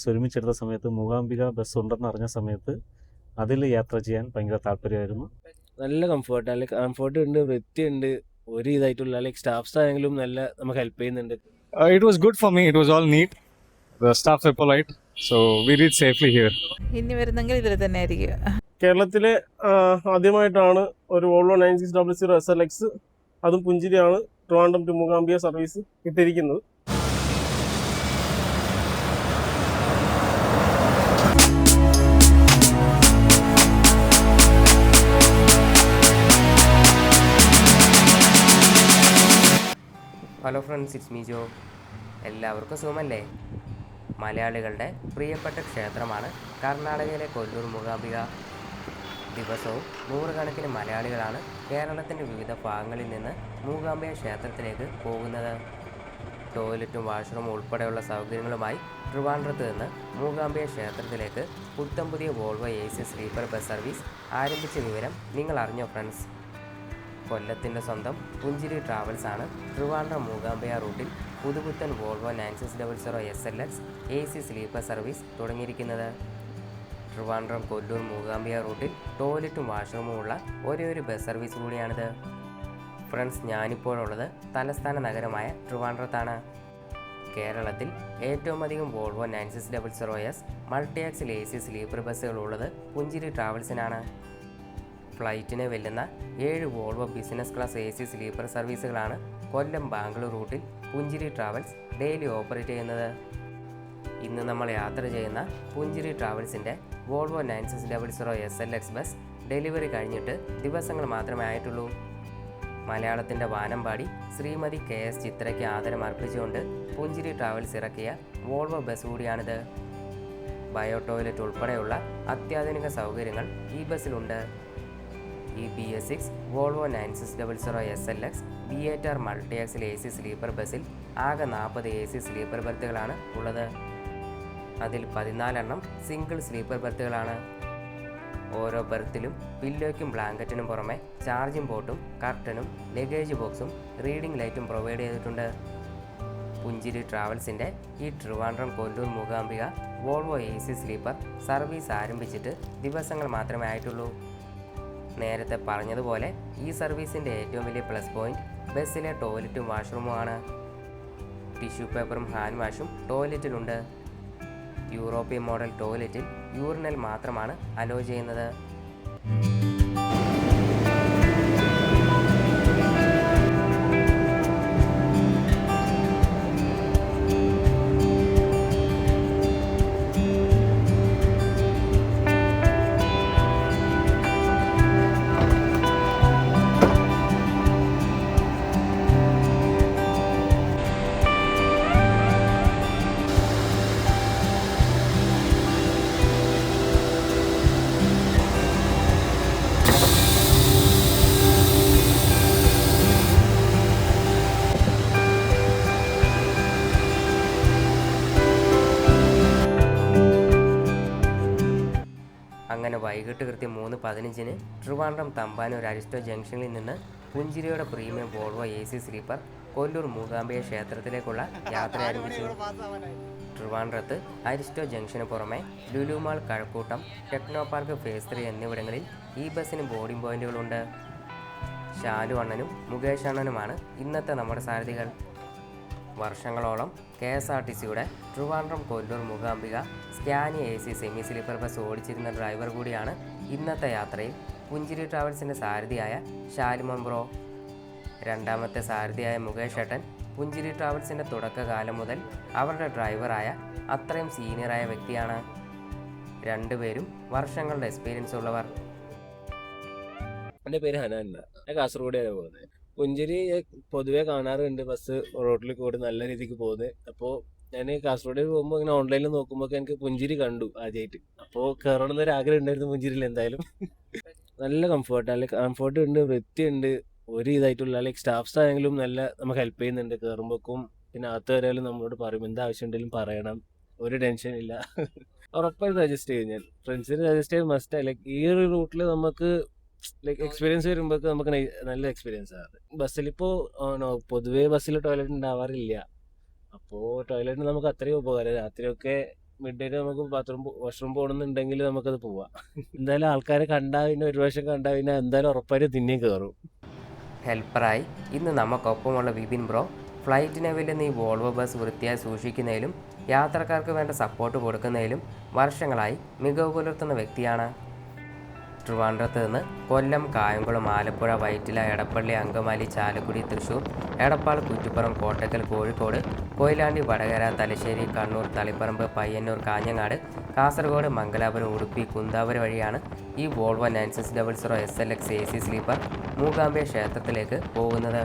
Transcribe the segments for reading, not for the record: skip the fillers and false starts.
Bus ഒരുമിച്ചെടുത്ത സമയത്ത് Mookambika bus ഉണ്ടെന്ന് അറിഞ്ഞ സമയത്ത് അതിൽ യാത്ര ചെയ്യാൻ ഭയങ്കര താല്പര്യമായിരുന്നു. നല്ല കംഫർട്ട്, നല്ല കംഫർട്ട് ഉണ്ട്, വൃത്തിയുണ്ട്, ഒരു ഇതായിട്ടുള്ള ലൈക്ക് സ്റ്റാഫ്സ് ആണെങ്കിലും നല്ല നമുക്ക് ഹെൽപ്പ് ചെയ്യുന്നുണ്ട്. It was good for me. It was all neat. The staffs were polite. So we reached safely here. ഇനി വരുന്നെങ്കിൽ ഇതിൽ തന്നെ ആയിരിക്കും. കേരളത്തിലെ ആദ്യമായിട്ടാണ് ഒരു വോൾവോ 9600 SLX, അതും പുഞ്ചിരിയാണ് ട്രിവാൻഡ്രം ടു മൂകാംബിക സർവീസ് ഇട്ടിരിക്കുന്നത്. ഹലോ ഫ്രണ്ട്സ്, ഇറ്റ്സ് മീ ജോ. എല്ലാവർക്കും സുഖമല്ലേ? മലയാളികളുടെ പ്രിയപ്പെട്ട ക്ഷേത്രമാണ് കർണാടകയിലെ കൊല്ലൂർ മൂകാംബിക. ദിവസവും നൂറുകണക്കിന് മലയാളികളാണ് കേരളത്തിൻ്റെ വിവിധ ഭാഗങ്ങളിൽ നിന്ന് മൂകാംബിക ക്ഷേത്രത്തിലേക്ക് പോകുന്നത്. ടോയ്ലറ്റും വാഷ്റൂമും ഉൾപ്പെടെയുള്ള സൗകര്യങ്ങളുമായി ട്രിവാൻഡ്രത്ത് നിന്ന് മൂകാംബിക ക്ഷേത്രത്തിലേക്ക് പുത്തം പുതിയ Volvo AC sleeper bus service ആരംഭിച്ച വിവരം നിങ്ങൾ അറിഞ്ഞോ ഫ്രണ്ട്സ്? കൊല്ലത്തിൻ്റെ സ്വന്തം പുഞ്ചിരി ട്രാവൽസ് ആണ് ട്രിവാൻഡ്രം മൂകാംബിക റൂട്ടിൽ പുതുപുത്തൻ Volvo 9600 SLX AC sleeper service തുടങ്ങിയിരിക്കുന്നത്. ട്രിവാൻഡ്രം കൊല്ലൂർ മൂകാംബിക റൂട്ടിൽ ടോയ്ലറ്റും വാഷ്റൂമും ഉള്ള ഒരേ ഒരു ബസ് സർവീസ് കൂടിയാണിത്. ഫ്രണ്ട്സ്, ഞാനിപ്പോഴുള്ളത് തലസ്ഥാന നഗരമായ ട്രിവാൻഡ്രത്താണ്. കേരളത്തിൽ ഏറ്റവും അധികം Volvo 9600S multi axle AC sleeper ബസ്സുകൾ ഉള്ളത് പുഞ്ചിരി ട്രാവൽസിനാണ്. ഫ്ലൈറ്റിനെ വെല്ലുന്ന 7 Volvo business class AC sleeper സർവീസുകളാണ് കൊല്ലം ബാംഗ്ലൂർ റൂട്ടിൽ പുഞ്ചിരി ട്രാവൽസ് ഡെയിലി ഓപ്പറേറ്റ് ചെയ്യുന്നത്. ഇന്ന് നമ്മൾ യാത്ര ചെയ്യുന്ന പുഞ്ചിരി ട്രാവൽസിൻ്റെ വോൾവോ 9600 SLX ബസ് ഡെലിവറി കഴിഞ്ഞിട്ട് ദിവസങ്ങൾ മാത്രമേ ആയിട്ടുള്ളൂ. മലയാളത്തിൻ്റെ വാനമ്പാടി ശ്രീമതി KS ചിത്രയ്ക്ക് ആദരം അർപ്പിച്ചുകൊണ്ട് പുഞ്ചിരി ട്രാവൽസ് ഇറക്കിയ വോൾവോ ബസ് കൂടിയാണിത്. ബയോ ടോയ്ലറ്റ് ഉൾപ്പെടെയുള്ള അത്യാധുനിക സൗകര്യങ്ങൾ ഈ ബസ്സിലുണ്ട്. ഈ BS6 Volvo 9600 SLX BATR multi axle AC sleeper ബസ്സിൽ ആകെ 40 AC സ്ലീപ്പർ ബർത്തുകളാണ് ഉള്ളത്. അതിൽ 14 എണ്ണം സിംഗിൾ സ്ലീപ്പർ ബർത്തുകളാണ്. ഓരോ ബർത്തിലും പില്ലോയ്ക്കും ബ്ലാങ്കറ്റിനും പുറമെ ചാർജിംഗ് പോർട്ടും കർട്ടനും ലഗേജ് ബോക്സും റീഡിംഗ് ലൈറ്റും പ്രൊവൈഡ് ചെയ്തിട്ടുണ്ട്. പുഞ്ചിരി ട്രാവൽസിൻ്റെ ഈ Trivandrum Kollur Mookambika Volvo AC sleeper service ആരംഭിച്ചിട്ട് ദിവസങ്ങൾ മാത്രമേ ആയിട്ടുള്ളൂ. നേരത്തെ പറഞ്ഞതുപോലെ ഈ സർവീസിൻ്റെ ഏറ്റവും വലിയ പ്ലസ് പോയിന്റ് ബസ്സിലെ ടോയ്ലറ്റും വാഷ്റൂമുമാണ്. ടിഷ്യൂ പേപ്പറും ഹാൻഡ് വാഷും ടോയ്ലറ്റിലുണ്ട്. യൂറോപ്യൻ മോഡൽ ടോയ്ലറ്റിൽ യൂറിനൽ മാത്രമാണ് അലോ ചെയ്യുന്നത്. അങ്ങനെ വൈകിട്ട് കൃത്യം 3:15 ട്രിവാൻഡ്രം തമ്പാനൂർ അരിസ്റ്റോ ജംഗ്ഷനിൽ നിന്ന് പുഞ്ചിരിയുടെ premium Volvo AC sleeper Kollur Mookambika ക്ഷേത്രത്തിലേക്കുള്ള യാത്ര ആരംഭിച്ചു. ട്രിവാൻഡ്രത്ത് അരിസ്റ്റോ ജംഗ്ഷന് പുറമെ Lulu mall, Kazhakkoottam, techno park phase 3 എന്നിവിടങ്ങളിൽ ഈ ബസ്സിന് ബോർഡിംഗ് പോയിന്റുകളുണ്ട്. ഷാലു അണ്ണനും മുകേഷ് അണ്ണനുമാണ് ഇന്നത്തെ നമ്മുടെ സാരഥികൾ. വർഷങ്ങളോളം KSRTCയുടെ Trivandrum Kollur Mookambika Scania AC semi sleeper bus ഓടിച്ചിരുന്ന ഡ്രൈവർ കൂടിയാണ് ഇന്നത്തെ യാത്രയിൽ പുഞ്ചിരി ട്രാവൽസിൻ്റെ സാരഥിയായ ഷാലുമോൻ ബ്രോ. രണ്ടാമത്തെ സാരഥിയായ മുകേഷ് ഏട്ടൻ പുഞ്ചിരി ട്രാവൽസിൻ്റെ തുടക്കകാലം മുതൽ അവരുടെ ഡ്രൈവറായ അത്രയും സീനിയറായ വ്യക്തിയാണ്. രണ്ടുപേരും വർഷങ്ങളുടെ എക്സ്പീരിയൻസ് ഉള്ളവർ. എൻ്റെ പേര് ഹനാൻ, ഞാൻ കാസർഗോഡാണ് പോകുന്നത്. പുഞ്ചിരി പൊതുവെ കാണാറുണ്ട് ബസ് റോഡിൽ കൂടി നല്ല രീതിക്ക് പോകുന്നത്. അപ്പോൾ ഞാൻ കാസർഗോഡ് പോകുമ്പോൾ ഇങ്ങനെ ഓൺലൈനിൽ നോക്കുമ്പോൾ എനിക്ക് പുഞ്ചിരി കണ്ടു ആദ്യമായിട്ട്. അപ്പോൾ കയറണം എന്നൊരു ആഗ്രഹം ഉണ്ടായിരുന്നു പുഞ്ചിരിയിൽ. എന്തായാലും നല്ല കംഫർട്ട്, നല്ല കംഫർട്ട് ഉണ്ട്, വൃത്തിയുണ്ട്, ഒരു ഇതായിട്ടുള്ള ലൈക്ക് സ്റ്റാഫ്സ് ആണെങ്കിലും നല്ല നമുക്ക് ഹെൽപ്പ് ചെയ്യുന്നുണ്ട്. കയറുമ്പോഴേക്കും പിന്നെ അകത്ത് വരാലും നമ്മളോട് പറയും, എന്താവശ്യം ഉണ്ടെങ്കിലും പറയണം, ഒരു ടെൻഷൻ ഇല്ല. ഉറപ്പായിട്ട് സജസ്റ്റ് ചെയ്യും ഞാൻ. ഫ്രണ്ട്സിന് സജസ്റ്റ് ചെയ്യാൻ മസ്റ്റ്. ലൈക്ക് ഈ ഒരു റൂട്ടിൽ നമുക്ക് ലൈക്ക് എക്സ്പീരിയൻസ് വരുമ്പോൾ നമുക്ക് നല്ല എക്സ്പീരിയൻസ് ആണ്. ബസ്സിലിപ്പോൾ പൊതുവേ ബസ്സിൽ ടോയ്ലറ്റ് ഉണ്ടാവാറില്ല. അപ്പോൾ ടോയ്ലറ്റിന് നമുക്ക് അത്രയും ഉപകാരം. രാത്രിയൊക്കെ മിഡ് നൈറ്റ് നമുക്ക് വാഷ്റൂം പോകണമെന്നുണ്ടെങ്കിൽ നമുക്കത് പോവാം. എന്തായാലും ആൾക്കാരെ കണ്ടാൽ പിന്നെ ഒരു പ്രാവശ്യം കണ്ടാൽ പിന്നെ എന്തായാലും ഉറപ്പായിട്ട് പിന്നെയും കയറും. ഹെൽപ്പറായി ഇന്ന് നമുക്കൊപ്പമുള്ള വിപിൻ ബ്രോ ഫ്ലൈറ്റിനെ വരുന്ന ഈ വോൾവോ ബസ് വൃത്തിയായി സൂക്ഷിക്കുന്നതിലും യാത്രക്കാർക്ക് വേണ്ട സപ്പോർട്ട് കൊടുക്കുന്നതിലും വർഷങ്ങളായി മികവ് പുലർത്തുന്ന വ്യക്തിയാണ്. ട്രിവാൻഡ്രത്ത് നിന്ന് കൊല്ലം, കായംകുളം, ആലപ്പുഴ, വൈറ്റില, എടപ്പള്ളി, അങ്കമാലി, ചാലക്കുടി, തൃശ്ശൂർ, എടപ്പാൾ, കുറ്റിപ്പുറം, കോട്ടക്കൽ, കോഴിക്കോട്, കൊയിലാണ്ടി, വടകര, തലശ്ശേരി, കണ്ണൂർ, തളിപ്പറമ്പ്, പയ്യന്നൂർ, കാഞ്ഞങ്ങാട്, കാസർഗോഡ്, മംഗലാപുരം, ഉടുപ്പി, കുന്താപുരം വഴിയാണ് ഈ Volvo 9600 SLX AC sleeper Mookambika ക്ഷേത്രത്തിലേക്ക് പോകുന്നത്.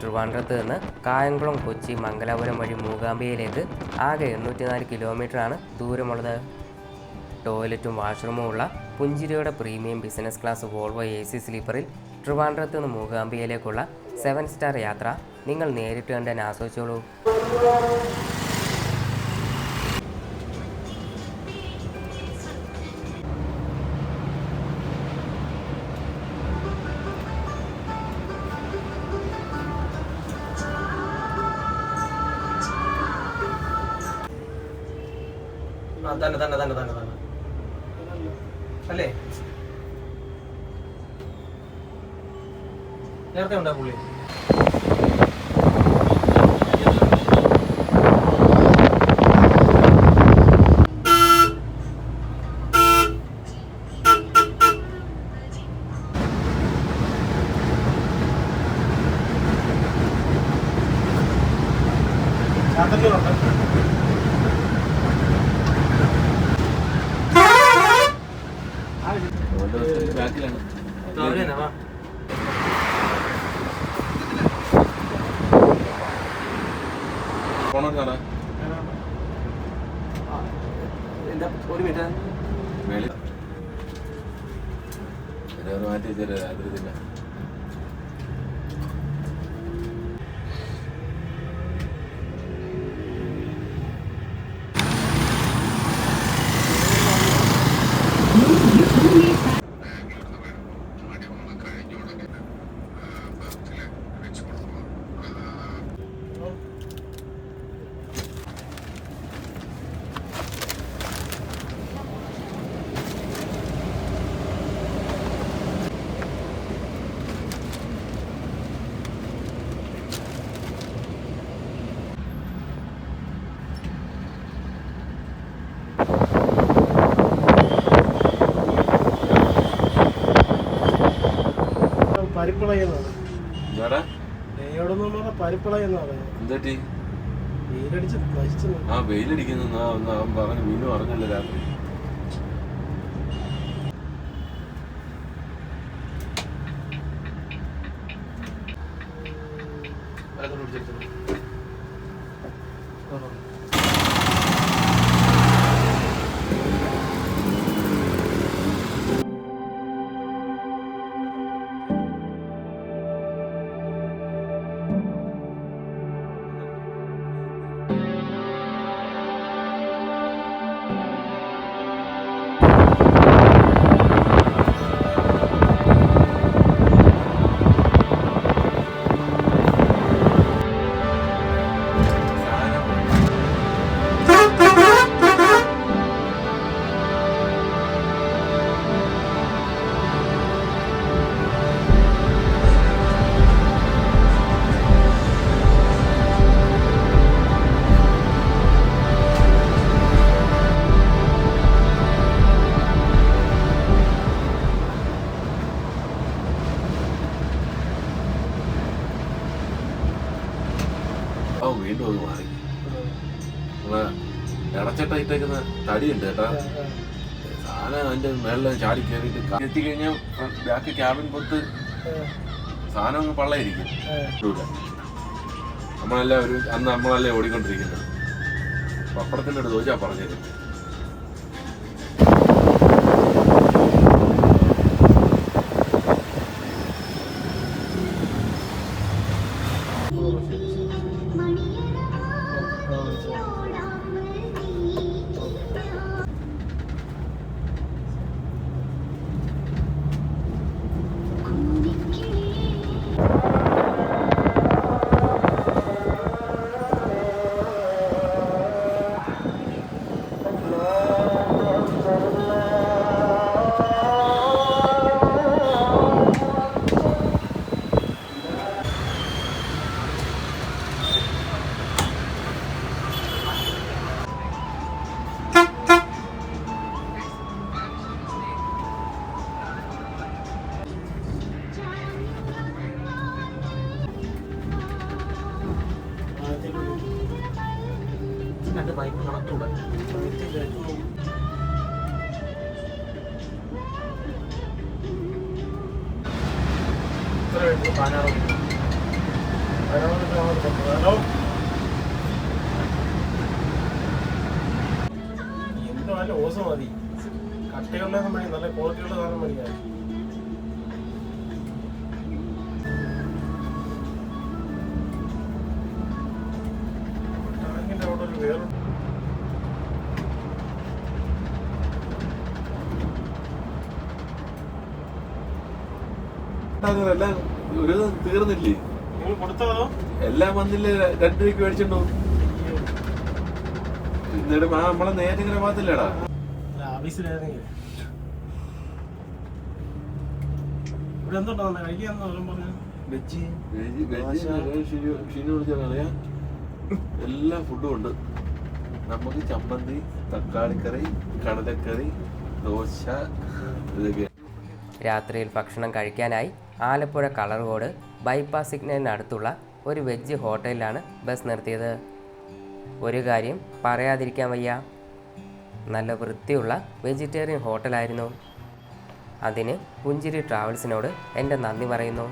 ട്രിവാൻഡ്രത്ത് നിന്ന് കായംകുളം, കൊച്ചി, മംഗലാപുരം വഴി മൂകാംബികയിലേക്ക് ആകെ 804 കിലോമീറ്ററാണ് ദൂരമുള്ളത്. ടോയ്ലറ്റും വാഷ്റൂമും ഉള്ള പുഞ്ചിരിയുടെ premium business class Volvo AC സ്ലീപ്പറിൽ ട്രിവാൻഡ്രത്ത് നിന്ന് മൂകാംബികയിലേക്കുള്ള 7 സ്റ്റാർ യാത്ര നിങ്ങൾ നേരിട്ട് കണ്ട് തന്നെ ആസ്വദിച്ചോളൂ. തന്നെ അല്ലേ? നേരത്തെ ഉണ്ടാ പുള്ളി? ഒരു മിനിറ്റ് മാറ്റി അതിരില്ല. പരിപ്പിളയെന്നാണ് എന്താടാ പരിപ്പിളയെന്നാണ് എന്തേറ്റി? വെയിലടിച്ച് നശിച്ചു. ആ വെയിലടിക്കുന്ന അവൻ പറഞ്ഞു, മീനു പറഞ്ഞല്ലോ രാത്രി. വീണ്ടും അത് മാറി. ഇടച്ചട്ട ഇട്ടേക്കുന്ന തടിയുണ്ട് കേട്ടാ. സാധനം അതിന്റെ മേളിൽ ചാടി കയറിയിട്ട് എത്തിക്കഴിഞ്ഞാൽ ബാക്ക് ക്യാബിൻ പൊത്ത് സാധനം അങ്ങ് പള്ളയിരിക്കും. നമ്മളല്ലേ ഓടിക്കൊണ്ടിരിക്കുന്നത്. പപ്പടത്തിൻ്റെ അടുത്ത് ചോദിച്ചാ പറഞ്ഞത്. രണ്ട് പൈപ്പ് കണക്കൂടെ എന്ത് നല്ല ഓസം മതി, കട്ടയുള്ളതും മതി, നല്ല ക്വാളിറ്റിയുള്ള സാധനം മതി. ടാങ്കിന്റെ അവിടെ ഒരു വേറെ എല്ലാം ഒരു തീർന്നില്ലേ? നിങ്ങൾ കൊടുത്തതോ? എല്ലാം വന്നില്ലേ? 2 രൂപയ്ക്ക് മേടിച്ചിട്ടുണ്ടോ? എന്നിട്ട് നമ്മളെ നേരെ ഇങ്ങനെ പാത്തില്ലടാ. ആഫീസിലായിരുന്നെങ്കിൽ ഇവിടെ എന്തോട്ടാ കഴിക്കാന്ന് പറഞ്ഞു. ഷിനു വിളിച്ചാൽ അറിയാം, എല്ലാ ഫുഡും ഉണ്ട്. നമുക്ക് ചമ്മന്തി, തക്കാളിക്കറി, കടലക്കറി, ദോശ, ഇതൊക്കെ. രാത്രിയിൽ ഭക്ഷണം കഴിക്കാനായി ആലപ്പുഴ കളർകോട് ബൈപ്പാസ് സിഗ്നലിനടുത്തുള്ള ഒരു വെജ് ഹോട്ടലിലാണ് ബസ് നിർത്തിയത്. ഒരു കാര്യം പറയാതിരിക്കാൻ വയ്യ, നല്ല വൃത്തിയുള്ള വെജിറ്റേറിയൻ ഹോട്ടലായിരുന്നു. അതിന് പുഞ്ചിരി ട്രാവൽസിനോട് എൻ്റെ നന്ദി പറയുന്നു.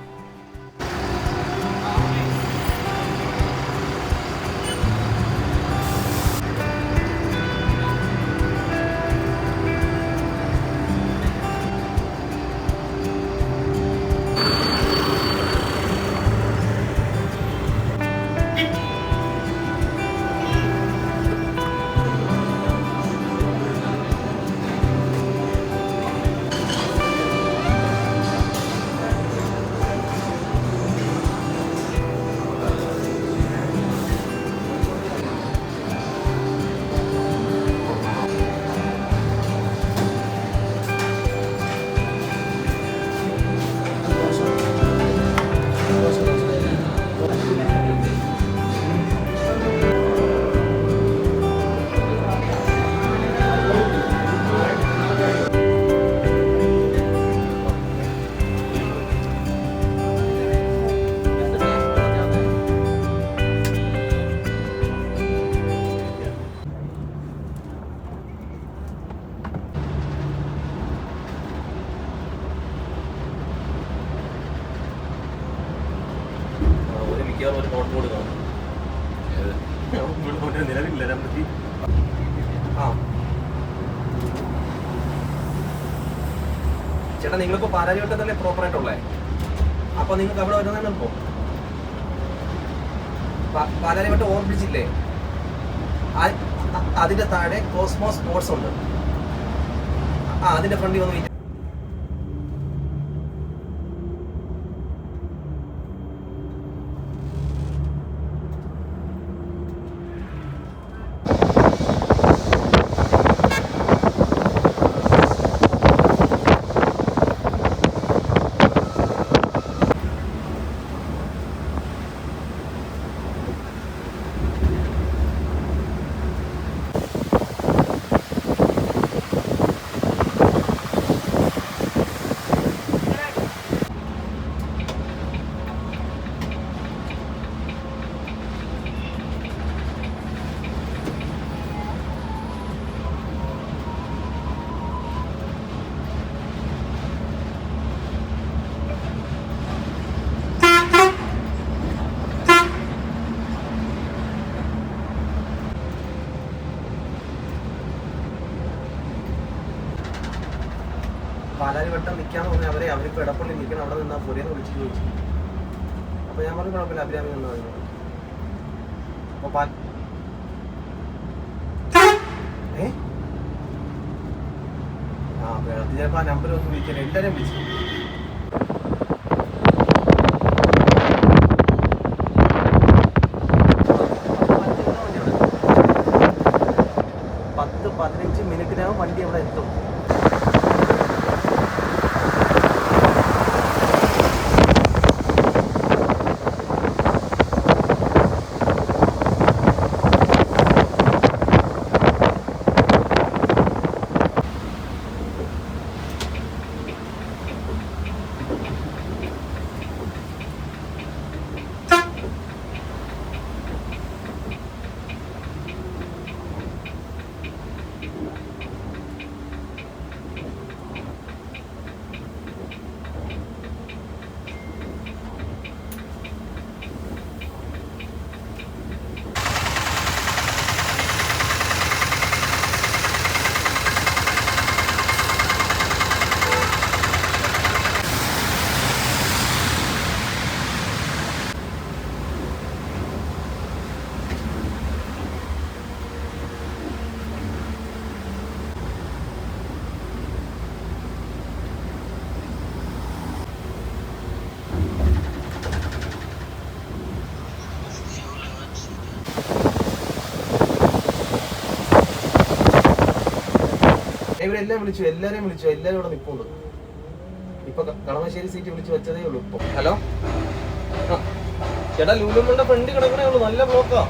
ഒരു നോട്ട് ബോർഡ് കാണും. നിലവിലില്ല. ചേട്ടാ, നിങ്ങളിപ്പോ പാലാരിവട്ടത്തല്ലേ പ്രോപ്പറായിട്ടുള്ളേ? അപ്പൊ നിങ്ങൾക്ക് അവിടെ വരുന്നതാണ് ഇപ്പോ പാലാരിവട്ടം ഓവർ ബ്രിഡ്ജ് ഇല്ലേ, അതിന്റെ താഴെ കോസ്മോസ് സ്പോർട്സ് ഉണ്ട്. അതിന്റെ ഫ്രണ്ടിൽ വന്ന് പാലാരിവട്ടം നിൽക്കാന്ന് പറഞ്ഞാൽ അവരിപ്പോൾ ഇടപ്പള്ളി നിൽക്കണം, അവിടെ നിന്നാൽ പോരെന്ന് വിളിച്ചു ചോദിച്ചു. അപ്പോൾ ഞാൻ പറഞ്ഞു കുഴപ്പമില്ല, അഭിരാമി നിന്നാൽ മതി. അപ്പോൾ ചിലപ്പോൾ ആ നമ്പർ ഒന്ന് വിളിക്കാൻ എല്ലാവരും വിളിച്ചു. പത്ത് 15 മിനിറ്റിനകം വണ്ടി അവിടെ എത്തും. ഇവരെല്ലാം വിളിച്ചു, എല്ലാവരെയും വിളിച്ചു, എല്ലാവരും ഇവിടെ നിൽപ്പുണ്ട്. ഇപ്പൊ കളമശ്ശേരി സീറ്റ് വിളിച്ചു വെച്ചതേ ഉള്ളൂ ഇപ്പൊ. ഹലോ ചേട്ടാ, ലൂലുമ്മന്റെ ഫ്രണ്ട് കിടക്കണേ ഉള്ളൂ, നല്ല ബ്ലോക്കാ.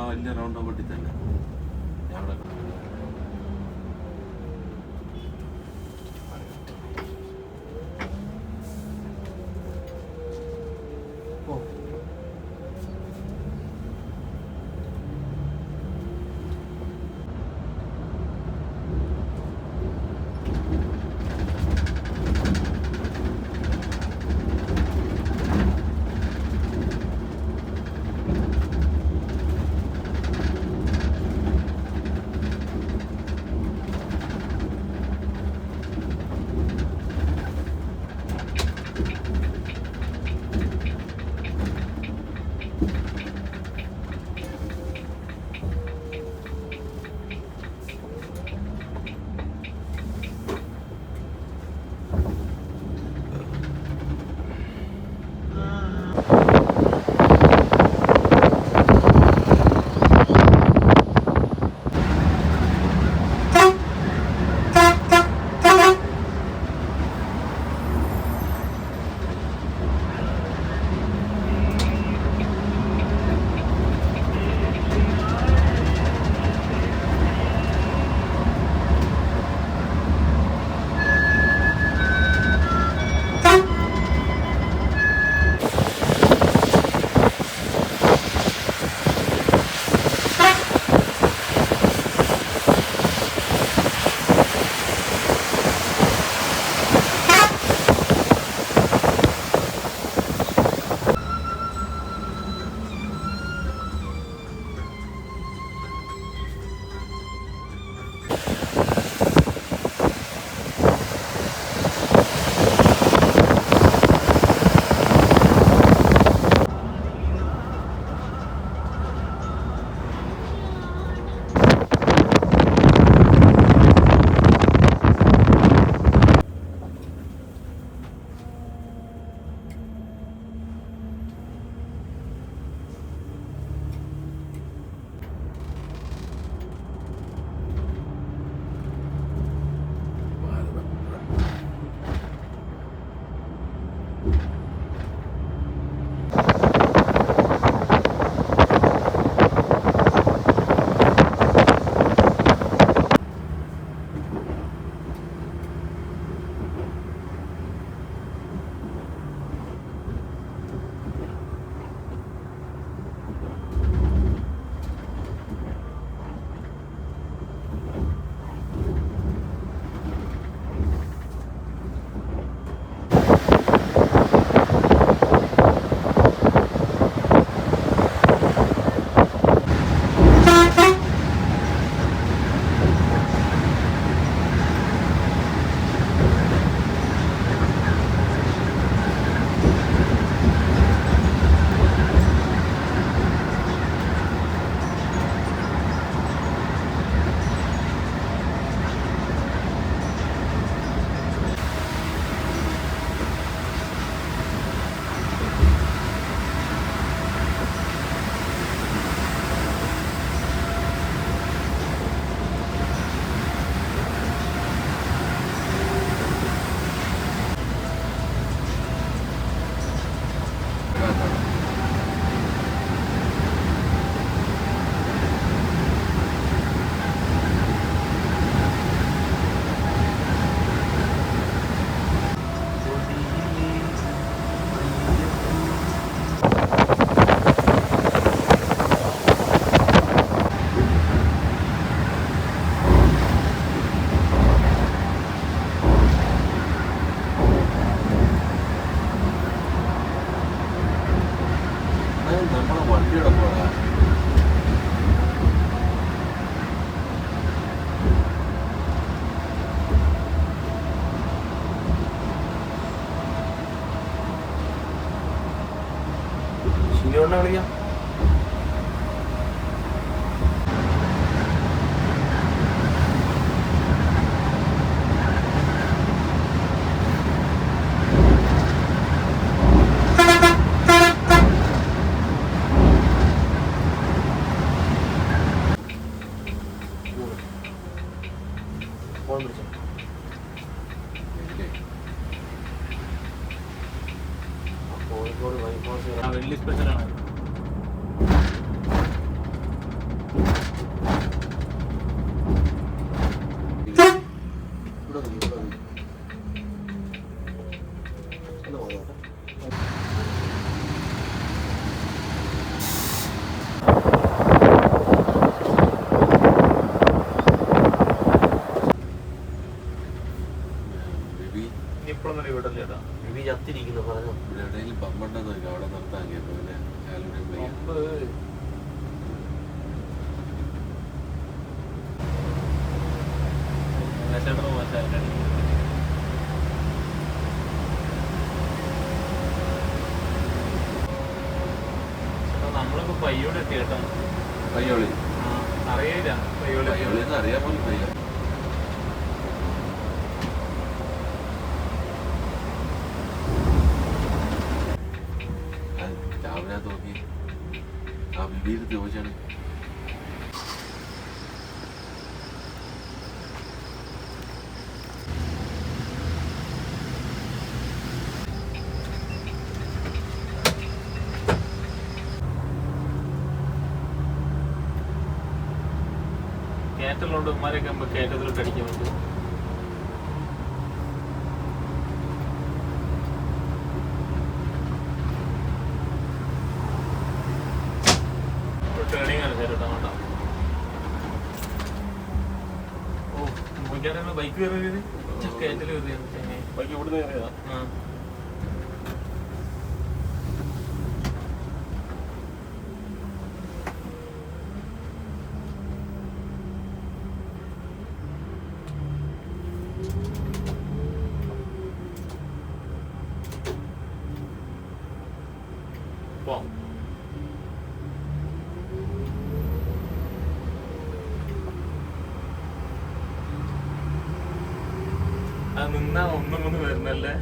വലിയ റൗണ്ട് പട്ടി തന്നെ ഞങ്ങളെ എവിടെ വിളിക്കാം? ഫോൺ വിളിച്ചോ. കോഴിക്കോട് ബൈപ്പാസ് വെള്ളി സ്പെഷ്യലാണ്. ഇവിടെ വിളി, ഇവിടെ വിളി. ഒന്ന് പോകട്ടെ. ഇപ്പോഴൊന്നും ഇവിടെ ഇല്ലേട്ടാ. ബിബി ചത്തിരിക്കുന്നു പറഞ്ഞു. ഇവിടെ എവിടെയെങ്കിലും പമ്പുണ്ടെന്ന് നോക്കി അവിടെ നിർത്താൻ കേട്ടോ. പിന്നെ അയാളുടെയും വയ്യ. നമ്മളിപ്പോ പയ്യോടെ എത്തി കേട്ടോ. പയ്യോളി അറിയില്ല പയ്യോളി. പയ്യോളിന്ന് അറിയാൻ പോലും വയ്യ. ടാബിനകത്ത് നോക്കി ആ ബിബിയുടെ ചോദിച്ചാണ്. കയറ്റലുണ്ട് ഉമ്മാരൊക്കെ ആകുമ്പോ കയറ്റത്തിലോട്ട് അടിക്കാൻ പറ്റും. ടേണിംഗ് ആണ് ചേട്ടാ കേട്ടോ. ഓ മുമ്പ് ബൈക്ക് കയറിയത് കയറ്റൽ കയറിയാണ്. ബൈക്ക് ഇവിടുന്ന് കയറിയതാ. പോവാം. അത് നിന്നാ ഒന്നും ഒന്ന് വരുന്നല്ലേ.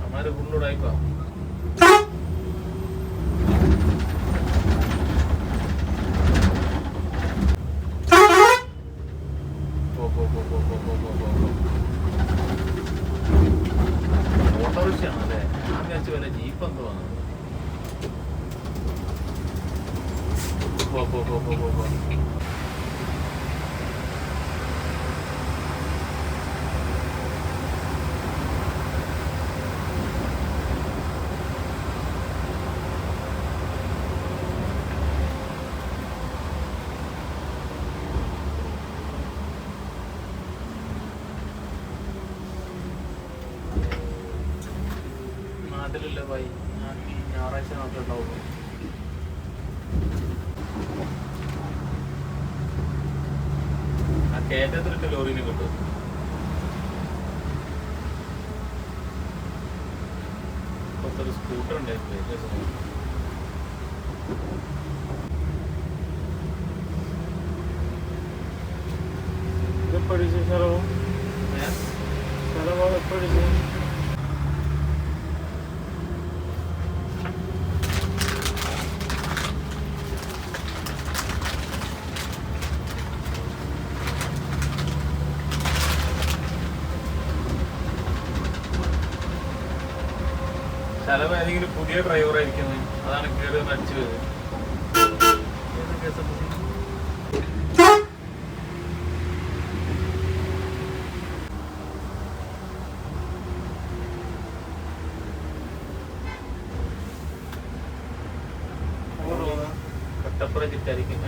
हमारे गुंडोड़ाई का ഓട്ടോറിക്ഷയാണല്ലേ. ഞാൻ വിചാരിച്ചു വല്ല ജീപ്പ് എന്തോ ആണ്. നാട്ടിലില്ല ഭായി. ഞാൻ ഈ ഞായറാഴ്ച മാത്രമേ ഉണ്ടാവുള്ളൂ. ആ കയറ്റത്തിലിട്ട് ലോറിയിൽ കിട്ടും. ഇപ്പോഴത്തെ സ്കൂട്ടർ ഉണ്ടായിരുന്നു. ഇതെപ്പടിച്ച് സ്ഥലവും സ്ഥലമാണ് എപ്പടിച്ച്. സ്ഥലം ഏതെങ്കിലും പുതിയ ഡ്രൈവർ ആയിരിക്കുന്നത്. അതാണ് കയറി അടിച്ചു വരുന്നത്. കട്ടപ്പുറ ചിറ്റായിരിക്കും.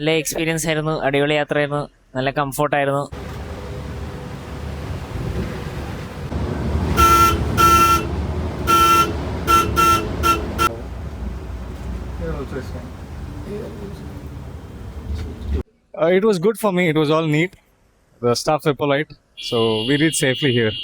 നല്ല എക്സ്പീരിയൻസ് ആയിരുന്നു, അടിപൊളി യാത്രയായിരുന്നു, നല്ല കംഫോർട്ടായിരുന്നു. It was good for me. It was all neat. The staff were polite, so we reached safely here.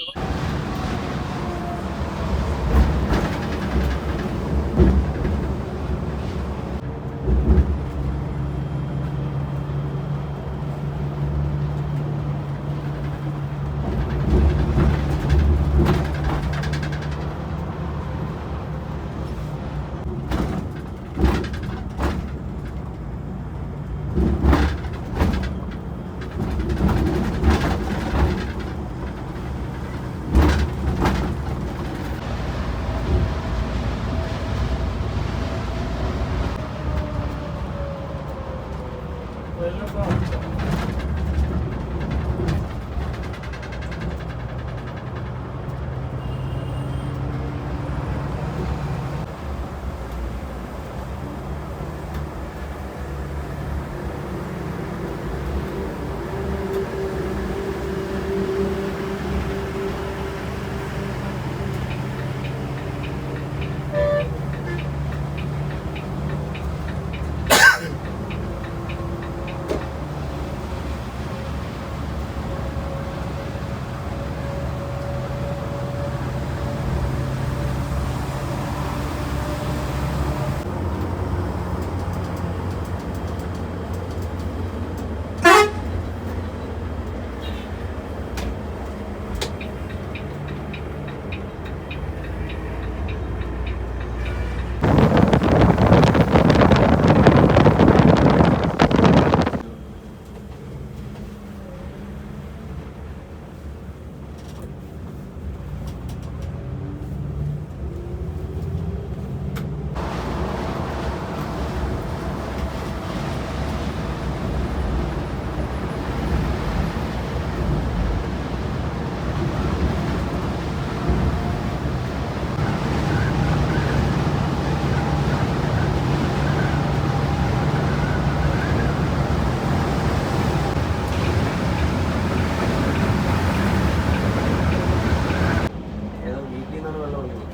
ഏതോ വീട്ടിൽ നിന്നാണ് വെള്ളം ഒഴുകുന്നത്.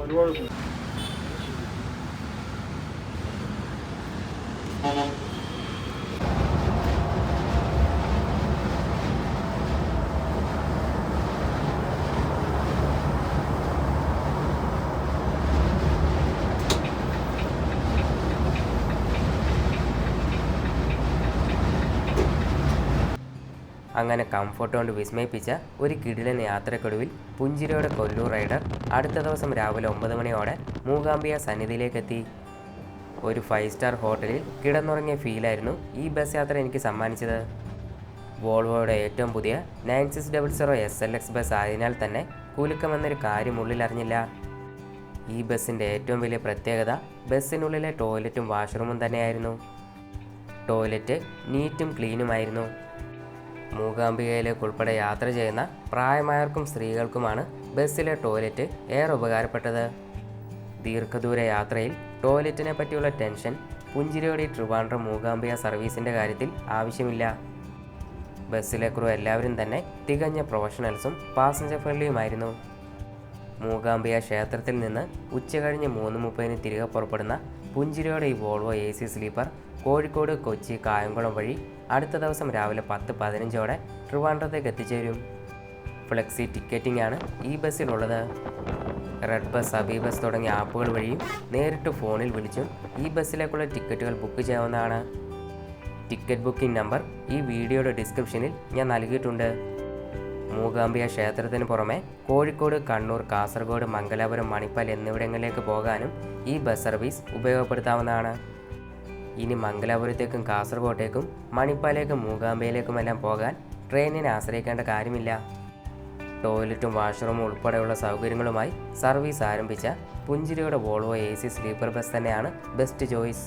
ഒരുപാട് അങ്ങനെ കംഫർട്ട് കൊണ്ട് വിസ്മയിപ്പിച്ച ഒരു കിടിലൻ യാത്രക്കൊടുവിൽ പുഞ്ചിരിയോടെ കൊല്ലൂർ റൈഡർ അടുത്ത ദിവസം രാവിലെ 9 മണിയോടെ മൂകാംബിക സന്നിധിയിലേക്കെത്തി. ഒരു 5 സ്റ്റാർ ഹോട്ടലിൽ കിടന്നുറങ്ങിയ ഫീലായിരുന്നു ഈ ബസ് യാത്ര എനിക്ക് സമ്മാനിച്ചത്. വോൾവോയുടെ ഏറ്റവും പുതിയ 9600 SLX ബസ് ആയതിനാൽ തന്നെ കുലുക്കമെന്നൊരു കാര്യം ഉള്ളിലറിഞ്ഞില്ല. ഈ ബസ്സിൻ്റെ ഏറ്റവും വലിയ പ്രത്യേകത ബസ്സിനുള്ളിലെ ടോയ്ലറ്റും വാഷ്റൂമും തന്നെയായിരുന്നു. ടോയ്ലറ്റ് നീറ്റും ക്ലീനുമായിരുന്നു. മൂകാംബികയിലേക്ക് ഉൾപ്പെടെ യാത്ര ചെയ്യുന്ന പ്രായമായവർക്കും സ്ത്രീകൾക്കുമാണ് ബസ്സിലെ ടോയ്ലറ്റ് ഏറെ ഉപകാരപ്പെട്ടത്. ദീർഘദൂര യാത്രയിൽ ടോയ്ലറ്റിനെ പറ്റിയുള്ള ടെൻഷൻ പുഞ്ചിരിയോടെ ട്രിവാൻഡ്രം മൂകാംബിക സർവീസിൻ്റെ കാര്യത്തിൽ ആവശ്യമില്ല. ബസ്സിലെ ക്രൂ എല്ലാവരും തന്നെ തികഞ്ഞ പ്രൊഫഷണൽസും പാസഞ്ചർ ഫ്രണ്ട്ലിയുമായിരുന്നു. മൂകാംബിക ക്ഷേത്രത്തിൽ നിന്ന് ഉച്ചകഴിഞ്ഞ് 3:30 തിരികെ പുറപ്പെടുന്ന പുഞ്ചിരിയോടെ ഈ Volvo AC sleeper Kozhikode, Kochi, Kayamkulam വഴി അടുത്ത ദിവസം രാവിലെ 10:15 ട്രിവാൻഡ്രത്തേക്ക് എത്തിച്ചേരും. ഫ്ലെക്സി ടിക്കറ്റിംഗ് ആണ് ഈ ബസ്സിലുള്ളത്. റെഡ് ബസ്, അബി ബസ് തുടങ്ങിയ ആപ്പുകൾ വഴിയും നേരിട്ട് ഫോണിൽ വിളിച്ചും ഈ ബസ്സിലേക്കുള്ള ടിക്കറ്റുകൾ ബുക്ക് ചെയ്യാവുന്നതാണ്. ടിക്കറ്റ് ബുക്കിംഗ് നമ്പർ ഈ വീഡിയോയുടെ ഡിസ്ക്രിപ്ഷനിൽ ഞാൻ നൽകിയിട്ടുണ്ട്. മൂകാംബിക ക്ഷേത്രത്തിന് പുറമെ കോഴിക്കോട്, കണ്ണൂർ, കാസർഗോഡ്, മംഗലാപുരം, മണിപ്പാൽ എന്നിവിടങ്ങളിലേക്ക് പോകാനും ഈ ബസ് സർവീസ് ഉപയോഗപ്പെടുത്താവുന്നതാണ്. ഇനി മംഗലാപുരത്തേക്കും കാസർഗോട്ടേക്കും മണിപ്പാലേക്കും മൂകാംബികയിലേക്കുമെല്ലാം പോകാൻ ട്രെയിനിനെ ആശ്രയിക്കേണ്ട കാര്യമില്ല. ടോയ്ലറ്റും വാഷ്റൂമും ഉൾപ്പെടെയുള്ള സൗകര്യങ്ങളുമായി സർവീസ് ആരംഭിച്ച പുഞ്ചിരിയുടെ വോൾവോ AC സ്ലീപ്പർ ബസ് തന്നെയാണ് ബെസ്റ്റ് ചോയ്സ്.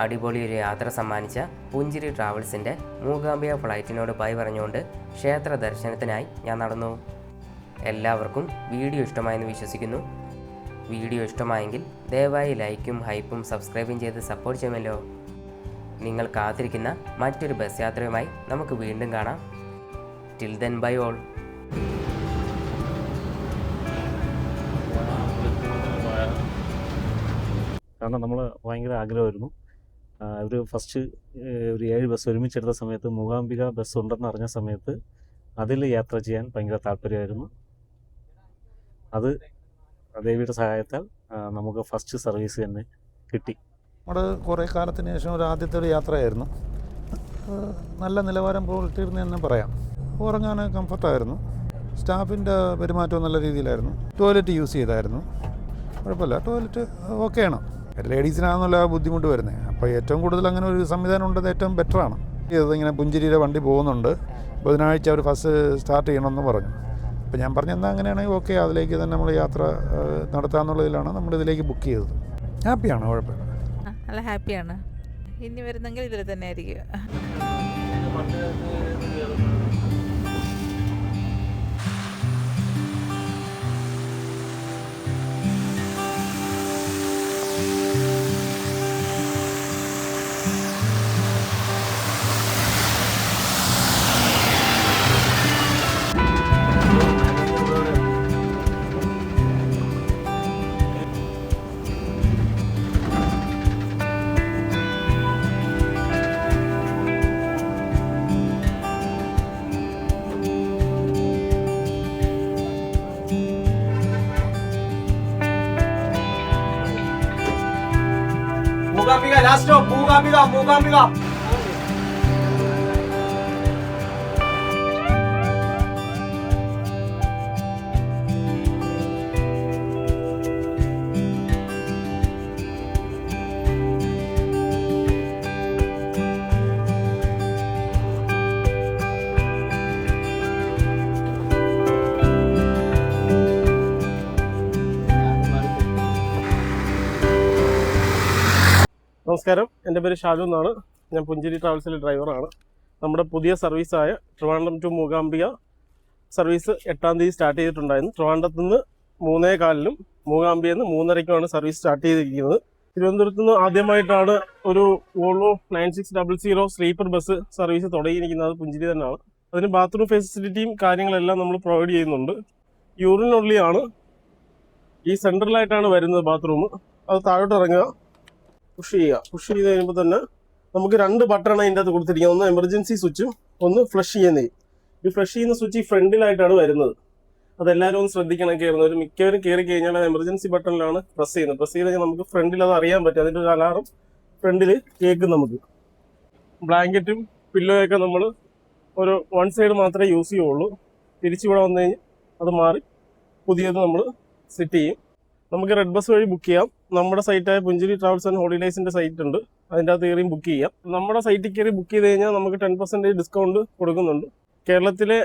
അടിപൊളി ഒരു യാത്ര സമ്മാനിച്ച പുഞ്ചിരി ട്രാവൽസിൻ്റെ മൂകാംബിക ഫ്ലൈറ്റിനോട് ബൈ പറഞ്ഞുകൊണ്ട് ക്ഷേത്ര ദർശനത്തിനായി ഞാൻ നടന്നു. എല്ലാവർക്കും വീഡിയോ ഇഷ്ടമായെന്ന് വിശ്വസിക്കുന്നു. വീഡിയോ ഇഷ്ടമായെങ്കിൽ ദയവായി ലൈക്കും ഹൈപ്പും സബ്സ്ക്രൈബും ചെയ്ത് സപ്പോർട്ട് ചെയ്യുമല്ലോ. നിങ്ങൾ കാത്തിരിക്കുന്ന മറ്റൊരു ബസ് യാത്രയുമായി നമുക്ക് വീണ്ടും കാണാം. Till then bye all. കാരണം നമ്മൾ ഭയങ്കര ആഗ്രഹമായിരുന്നു. ഒരു ഫസ്റ്റ് ഒരു 7 ബസ് ഒരുമിച്ചെടുത്ത സമയത്ത് മൂകാംബിക ബസ് ഉണ്ടെന്ന് അറിഞ്ഞ സമയത്ത് അതിൽ യാത്ര ചെയ്യാൻ ഭയങ്കര താല്പര്യമായിരുന്നു. അത് ദേവിയുടെ സഹായത്താൽ നമുക്ക് ഫസ്റ്റ് സർവീസ് തന്നെ കിട്ടി. നമ്മുടെ കുറേ കാലത്തിന് ശേഷം ഒരു ആദ്യത്തെ ഒരു യാത്രയായിരുന്നു. നല്ല നിലവാരം പുലർത്തിയിരുന്നു എന്ന് പറയാം. ഉറങ്ങാൻ കംഫർട്ടായിരുന്നു. സ്റ്റാഫിൻ്റെ പെരുമാറ്റവും നല്ല രീതിയിലായിരുന്നു. ടോയ്ലറ്റ് യൂസ് ചെയ്തായിരുന്നു, കുഴപ്പമില്ല. ടോയ്ലറ്റ് ഓക്കെയാണ്. ലേഡീസിനാണെന്നുള്ള ബുദ്ധിമുട്ട് വരുന്നത്. അപ്പോൾ ഏറ്റവും കൂടുതൽ അങ്ങനെ ഒരു സംവിധാനം ഉണ്ടത് ഏറ്റവും ബെറ്ററാണ്. ഇങ്ങനെ പുഞ്ചിരിയുടെ വണ്ടി പോകുന്നുണ്ട്, ബുധനാഴ്ച അവർ ഫസ്റ്റ് സ്റ്റാർട്ട് ചെയ്യണമെന്ന് പറഞ്ഞു. അപ്പോൾ ഞാൻ പറഞ്ഞെന്നാൽ അങ്ങനെയാണെങ്കിൽ ഓക്കെ, അതിലേക്ക് തന്നെ നമ്മൾ യാത്ര നടത്താമെന്നുള്ളതിലാണ് നമ്മളിതിലേക്ക് ബുക്ക് ചെയ്തത്. ഹാപ്പിയാണ്, കുഴപ്പമില്ല. നല്ല ഹാപ്പിയാണ്. ഇനി വരുന്നെങ്കിൽ ഇതിൽ തന്നെ ആയിരിക്കും. Mookambika last stop Mookambika. നമസ്കാരം, എൻ്റെ പേര് ഷാലു എന്നാണ്. ഞാൻ പുഞ്ചിരി ട്രാവൽസിലെ ഡ്രൈവറാണ്. നമ്മുടെ പുതിയ സർവീസായ ട്രിവാൻഡ്രം ടു മൂകാംബിക സർവീസ് 8-ാം തീയതി സ്റ്റാർട്ട് ചെയ്തിട്ടുണ്ടായിരുന്നു. ട്രിവാൻഡ്രത്ത് നിന്ന് 3:15-നും മൂകാംബികയിൽ നിന്ന് 3:30-നുമാണ് സർവീസ് സ്റ്റാർട്ട് ചെയ്തിരിക്കുന്നത്. തിരുവനന്തപുരത്ത് നിന്ന് ആദ്യമായിട്ടാണ് ഒരു വോൾവോ 9600 സ്ലീപ്പർ ബസ് സർവീസ് തുടങ്ങിയിരിക്കുന്നത്. പുഞ്ചിരി തന്നെയാണ്. അതിന് ബാത്റൂം ഫെസിലിറ്റിയും കാര്യങ്ങളെല്ലാം നമ്മൾ പ്രൊവൈഡ് ചെയ്യുന്നുണ്ട്. യൂറിനുള്ളിലാണ്, ഈ സെൻട്രലായിട്ടാണ് വരുന്നത് ബാത്റൂം. അത് താഴോട്ട് ഇറങ്ങുക, പുഷ് ചെയ്ത് കഴിയുമ്പോൾ തന്നെ നമുക്ക് 2 ബട്ടണാണ് അതിൻ്റെ അകത്ത് കൊടുത്തിരിക്കുന്നത്. ഒന്ന് എമർജൻസി സ്വിച്ചും ഒന്ന് ഫ്ലഷ് ചെയ്യുന്നത്. ഈ ഫ്ലഷ് ചെയ്യുന്ന സ്വിച്ച് ഈ ഫ്രണ്ടിലായിട്ടാണ് വരുന്നത്. അതെല്ലാവരും ഒന്ന് ശ്രദ്ധിക്കണം. കയറുന്നവർ മിക്കവരും കയറി കഴിഞ്ഞാൽ അത് എമർജൻസി ബട്ടണിലാണ് പ്രസ് ചെയ്യുന്നത്. പ്രസ് ചെയ്ത് കഴിഞ്ഞാൽ നമുക്ക് ഫ്രണ്ടിൽ അത് അറിയാൻ പറ്റും. അതിൻ്റെ ഒരു അലാറം ഫ്രണ്ടിൽ കേൾക്കും. നമുക്ക് ബ്ലാങ്കറ്റും പില്ലോയൊക്കെ നമ്മൾ ഒരു 1 സൈഡ് മാത്രമേ യൂസ് ചെയ്യുള്ളൂ. തിരിച്ചിവിടെ വന്നു കഴിഞ്ഞാൽ അത് മാറി പുതിയത് നമ്മൾ സെറ്റ് ചെയ്യും. നമുക്ക് റെഡ് ബസ് വഴി ബുക്ക് ചെയ്യാം. നമ്മുടെ സൈറ്റായ പുഞ്ചിരി ട്രാവൽസ് ആൻഡ് ഹോളിഡേയ്സിൻ്റെ സൈറ്റ് ഉണ്ട്, അതിൻ്റെ അകത്ത് കയറിയും ബുക്ക് ചെയ്യാം. നമ്മുടെ സൈറ്റിൽ കയറി ബുക്ക് ചെയ്ത് കഴിഞ്ഞാൽ നമുക്ക് 10% ഡിസ്കൗണ്ട് കൊടുക്കുന്നുണ്ട്. കേരളത്തിലെ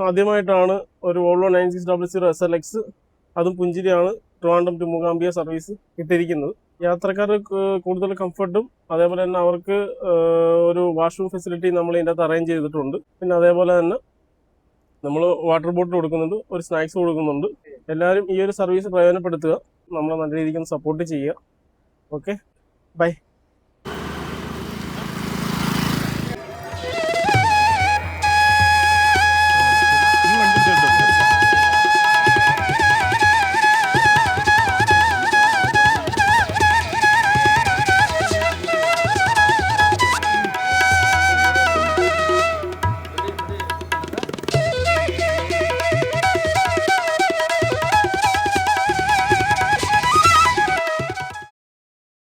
ആദ്യമായിട്ടാണ് ഒരു വോൾവോ 9600 SLX, അതും പുഞ്ചിരിയാണ് ട്രിവാൻഡ്രം ടു മൂകാംബിക സർവീസ് ഇട്ടിരിക്കുന്നത്. യാത്രക്കാർക്ക് കൂടുതൽ കംഫർട്ടും അതേപോലെ തന്നെ അവർക്ക് ഒരു വാഷ്റൂം ഫെസിലിറ്റി നമ്മൾ ഇതിൻ്റെ അകത്ത് അറേഞ്ച് ചെയ്തിട്ടുണ്ട്. പിന്നെ അതേപോലെ തന്നെ നമ്മൾ വാട്ടർ ബോട്ടിൽ കൊടുക്കുന്നുണ്ട്, ഒരു സ്നാക്സ് കൊടുക്കുന്നുണ്ട്. എല്ലാവരും ഈ ഒരു സർവീസ് പ്രയോജനപ്പെടുത്തുക, നമ്മളെ നല്ല രീതിക്ക് സപ്പോർട്ട് ചെയ്യുക. Okay, by.